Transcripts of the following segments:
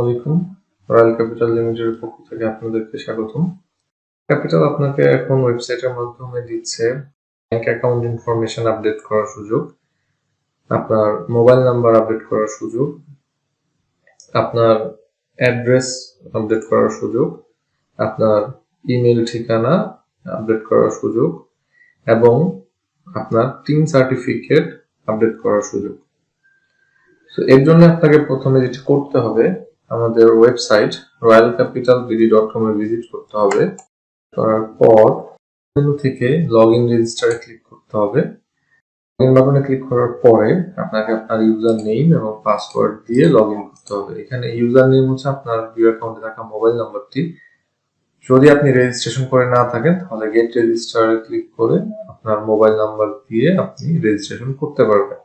আলাইকুম। Royal capital লিমিটেডের পক্ষ থেকে আপনাদেরকে স্বাগতম। ক্যাপিটাল আপনাকে এখন ওয়েবসাইটের মাধ্যমে দিচ্ছে ব্যাংক অ্যাকাউন্ট ইনফরমেশন আপডেট করার সুযোগ, আপনার মোবাইল নাম্বার আপডেট করার সুযোগ, আপনার অ্যাড্রেস আপডেট করার সুযোগ, আপনার ইমেল ঠিকানা আপডেট করার সুযোগ এবং আপনার টিন সার্টিফিকেট আপডেট করার সুযোগ। তো এর জন্য আপনাকে প্রথমে যেটা করতে হবে, আমাদের ওয়েবসাইট royalcapitalbd.com এ ভিজিট করতে হবে। করার পর মেনু থেকে লগইন রেজিস্টারে ক্লিক করতে হবে। লগইন বাটনে ক্লিক করার পরে আপনাকে আপনার ইউজার নেম এবং পাসওয়ার্ড দিয়ে লগইন করতে হবে। এখানে ইউজার নেম হচ্ছে আপনার ভিউ অ্যাকাউন্টে থাকা মোবাইল নাম্বারটি। যদি আপনি রেজিস্ট্রেশন করে না থাকেন তাহলে গেট রেজিস্টারে ক্লিক করে আপনার মোবাইল নাম্বার দিয়ে আপনি রেজিস্ট্রেশন করতে পারবেন।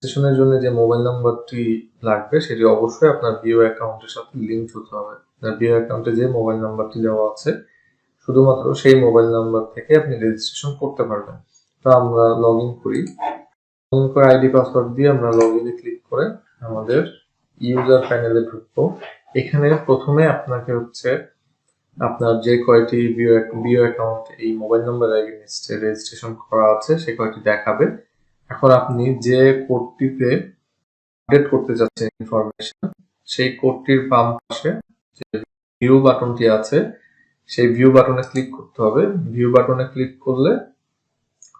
রেজিস্ট্রেশনের জন্য যে মোবাইল নাম্বারটি লাগবে সেটি অবশ্যই আপনার ভিউ অ্যাকাউন্টের সাথে লিংক হতে হবে। আপনার ভিউ অ্যাকাউন্টে যে মোবাইল নাম্বারটি দেওয়া আছে শুধুমাত্র সেই মোবাইল নাম্বার থেকে আপনি রেজিস্ট্রেশন করতে পারবেন। তো আমরা লগইন করি। লগইন করে আইডি পাসওয়ার্ড দিয়ে আমরা লগইনে ক্লিক করে আমাদের ইউজার প্যানেলে ঢুকবো। এখানে প্রথমে আপনাকে হচ্ছে আপনার যে কয়টি ভিউ অ্যাকাউন্ট এই মোবাইল নাম্বার এগেইনস্টে রেজিস্ট্রেশন করা আছে সে কয়টি দেখাবে। এখন আপনি যে কোডটিতে আপডেট করতে যাচ্ছেন ইনফরমেশন, সেই কোডটির বাম পাশে যে ভিউ বাটনটি আছে সেই ভিউ বাটনে ক্লিক করতে হবে। ভিউ বাটনে ক্লিক করলে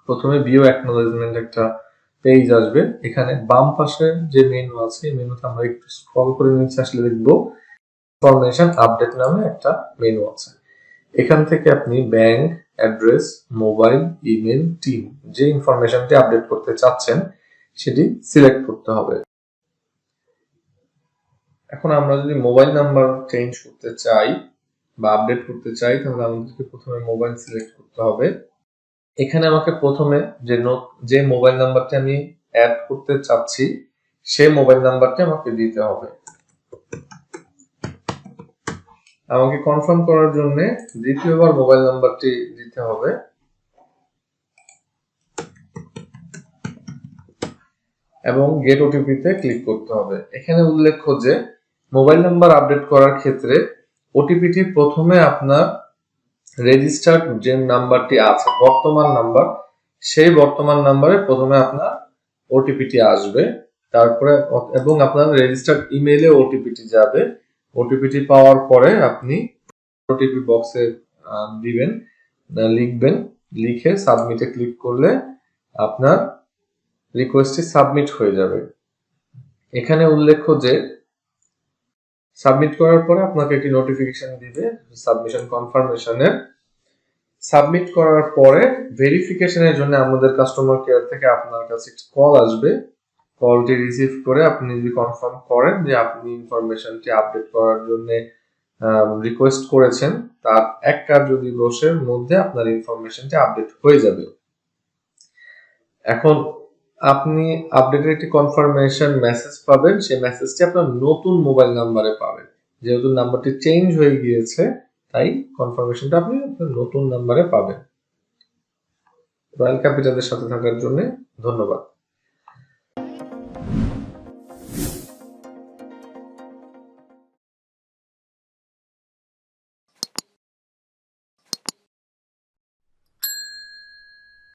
প্রথমে ভিউ অ্যাকনোলেজমেন্ট একটা পেজ আসবে। এখানে বাম পাশে যে মেনু আছে এই মেনুতে আমরা একটু স্ক্রল করে নিচে আসলে দেখব ইনফরমেশন আপডেট নামে একটা মেনু আছে। এখান থেকে আপনি bank, address, mobile, email, team যে ইনফরমেশনটি আপডেট করতে চাচ্ছেন সেটি সিলেক্ট করতে হবে। এখন আমরা যদি মোবাইল নাম্বার চেঞ্জ করতে চাই বা আপডেট করতে চাই তাহলে আমাদেরকে প্রথমে মোবাইল সিলেক্ট করতে হবে। এখানে আমাকে প্রথমে যে মোবাইল নাম্বারটি আমি অ্যাড করতে চাচ্ছি সেই মোবাইল নাম্বারটি আমাকে দিতে হবে। আমাকে কনফার্ম করার জন্য দ্বিতীয়বার মোবাইল নাম্বারটি দিতে হবে এবং গেট ওটিপি তে ক্লিক করতে হবে। এখানে উল্লেখ্য যে মোবাইল নাম্বার আপডেট করার ক্ষেত্রে ওটিপিটি প্রথমে আপনার রেজিস্টার্ড যে নাম্বারটি আছে বর্তমান নাম্বার, সেই বর্তমান নাম্বারে প্রথমে আপনার ওটিপিটি আসবে, তারপরে এবং আপনার রেজিস্টার্ড ইমেইলে ওটিপিটি যাবে। ওটিপিটি পাওয়ার পরে আপনি ওটিপি বক্সে লিখবেন, লিখে সাবমিটে ক্লিক করলে আপনার রিকোয়েস্টটি সাবমিট হয়ে যাবে। এখানে উল্লেখ্য যে সাবমিট করার পরে আপনাকে একটি নোটিফিকেশন দিবে সাবমিশন কনফার্মেশনের। সাবমিট করার পরে ভেরিফিকেশনের জন্য আমাদের কাস্টমার কেয়ার থেকে আপনার কাছে একটি কল আসবে। কলটি রিসিভ করে আপনি যদি কনফার্ম করেন যে আপনি ইনফরমেশনটি আপডেট করার জন্য রিকোয়েস্ট করেছেন, তার 1 কার্য দিবসের মধ্যে আপনার ইনফরমেশনটি আপডেট হয়ে যাবে। এখন আপনি আপডেটের একটি কনফার্মেশন মেসেজ পাবেন, সেই মেসেজটি আপনার নতুন মোবাইল নাম্বারে পাবেন। যেহেতু নাম্বারটি চেঞ্জ হয়ে গিয়েছে তাই কনফার্মেশনটা আপনি আপনার নতুন নাম্বারে পাবেন। রয়্যাল ক্যাপিটালের সাথে থাকার জন্য ধন্যবাদ।